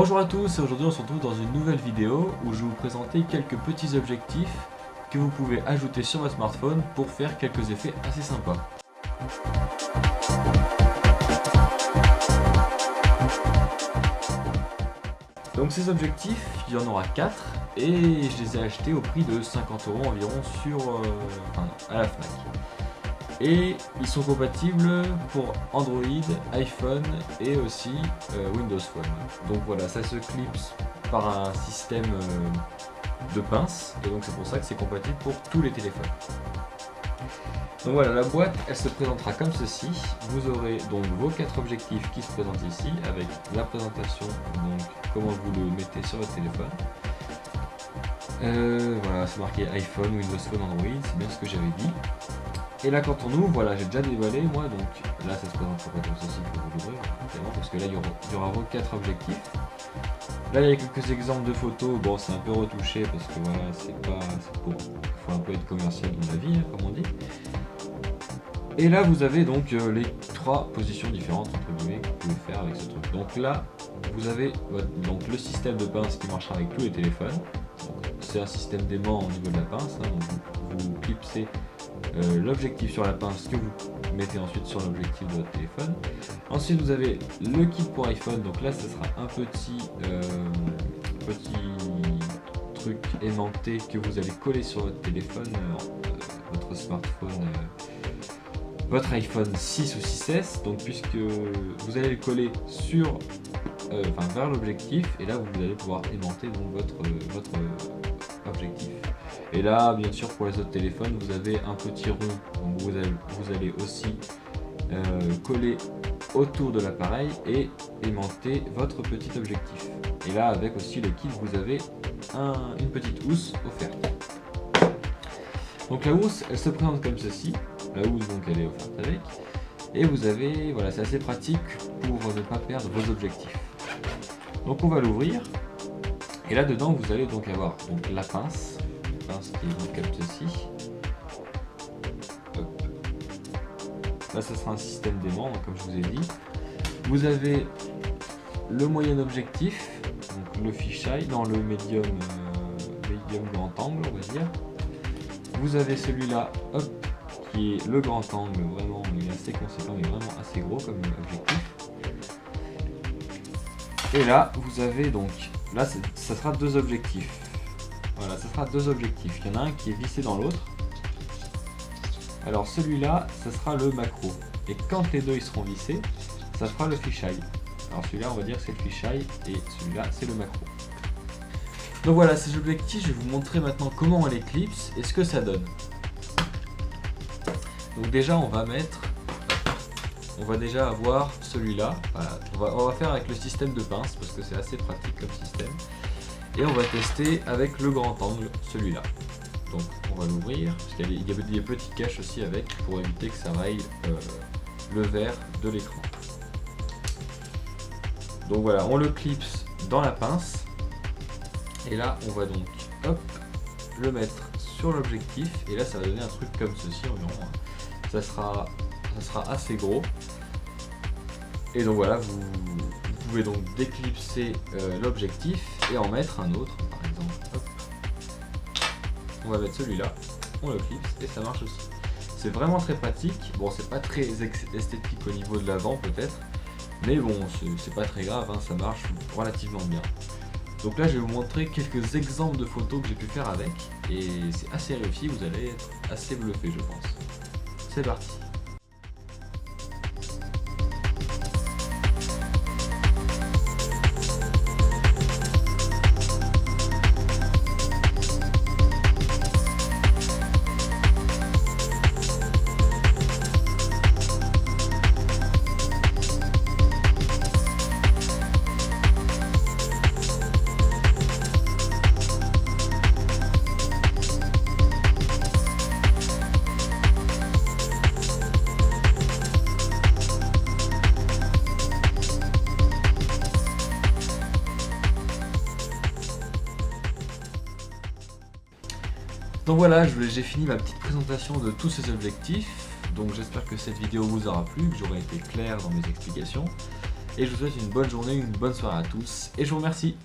Bonjour à tous, et aujourd'hui on se retrouve dans une nouvelle vidéo où je vais vous présenter quelques petits objectifs que vous pouvez ajouter sur votre smartphone pour faire quelques effets assez sympas. Donc ces objectifs, il y en aura 4 et je les ai achetés au prix de 50 € environ à la Fnac. Et ils sont compatibles pour Android, iPhone et aussi Windows Phone. Donc voilà, ça se clipse par un système de pince et donc c'est pour ça que c'est compatible pour tous les téléphones. Donc voilà, la boîte elle se présentera comme ceci. Vous aurez donc vos 4 objectifs qui se présentent ici avec la présentation, donc comment vous le mettez sur votre téléphone. Voilà, c'est marqué iPhone, Windows Phone, Android, c'est bien ce que j'avais dit. Et là quand on ouvre, voilà, j'ai déjà dévoilé moi, donc là ça se présentera pas comme ceci pour vous l'ouvrir, évidemment, parce que là il y aura vos 4 objectifs. Là il y a quelques exemples de photos, bon c'est un peu retouché parce que voilà, c'est faut un peu être commercial dans la vie, hein, comme on dit. Et là vous avez donc les 3 positions différentes entre guillemets que vous pouvez faire avec ce truc. Donc là vous avez donc le système de pince qui marchera avec tous les téléphones. C'est un système d'aimant au niveau de la pince, hein, donc vous clipsez l'objectif sur la pince que vous mettez ensuite sur l'objectif de votre téléphone. Ensuite vous avez le kit pour iPhone, donc là ce sera un petit truc aimanté que vous allez coller sur votre téléphone, votre smartphone, votre iPhone 6 ou 6S, donc puisque vous allez le coller sur vers l'objectif et là vous allez pouvoir aimanter donc votre objectif. Et là bien sûr pour les autres téléphones vous avez un petit rond, donc vous allez aussi coller autour de l'appareil et aimanter votre petit objectif. Et là avec aussi le kit vous avez une petite housse offerte. Donc la housse elle se présente comme ceci, la housse donc elle est offerte avec, et vous avez, voilà, c'est assez pratique pour ne pas perdre vos objectifs. Donc on va l'ouvrir et là dedans vous allez donc avoir donc la pince qui est donc comme ceci. Hop. Là ça sera un système d'aimant comme je vous ai dit. Vous avez le moyen objectif, donc le fisheye, dans le médium grand angle on va dire. Vous avez celui-là, hop, qui est le grand angle, vraiment il est assez conséquent, il est vraiment assez gros comme objectif. Et là vous avez donc, là ça sera 2 objectifs. Voilà, ça sera 2 objectifs. Il y en a un qui est vissé dans l'autre. Alors celui-là, ça sera le macro. Et quand les deux ils seront vissés, ça fera le fisheye. Alors celui-là, on va dire que c'est le fisheye et celui-là, c'est le macro. Donc voilà, ces objectifs, je vais vous montrer maintenant comment on les clipse et ce que ça donne. Donc déjà, on va déjà avoir celui-là. Voilà, on va faire avec le système de pince parce que c'est assez pratique comme système. Et on va tester avec le grand angle, celui-là. Donc on va l'ouvrir, parce qu'il y a des petits caches aussi avec, pour éviter que ça raye le verre de l'écran. Donc voilà, on le clipse dans la pince. Et là on va donc hop, le mettre sur l'objectif. Et là ça va donner un truc comme ceci environ. Ça sera assez gros. Et donc voilà, vous pouvez donc déclipser l'objectif et en mettre un autre, par exemple. Hop. On va mettre celui-là, on le clipse et ça marche aussi. C'est vraiment très pratique. Bon, c'est pas très esthétique au niveau de l'avant peut-être, mais bon, c'est pas très grave, hein, ça marche relativement bien. Donc là, je vais vous montrer quelques exemples de photos que j'ai pu faire avec et c'est assez réussi, vous allez être assez bluffé, je pense. C'est parti. Donc voilà, j'ai fini ma petite présentation de tous ces objectifs. Donc j'espère que cette vidéo vous aura plu, que j'aurai été clair dans mes explications. Et je vous souhaite une bonne journée, une bonne soirée à tous. Et je vous remercie.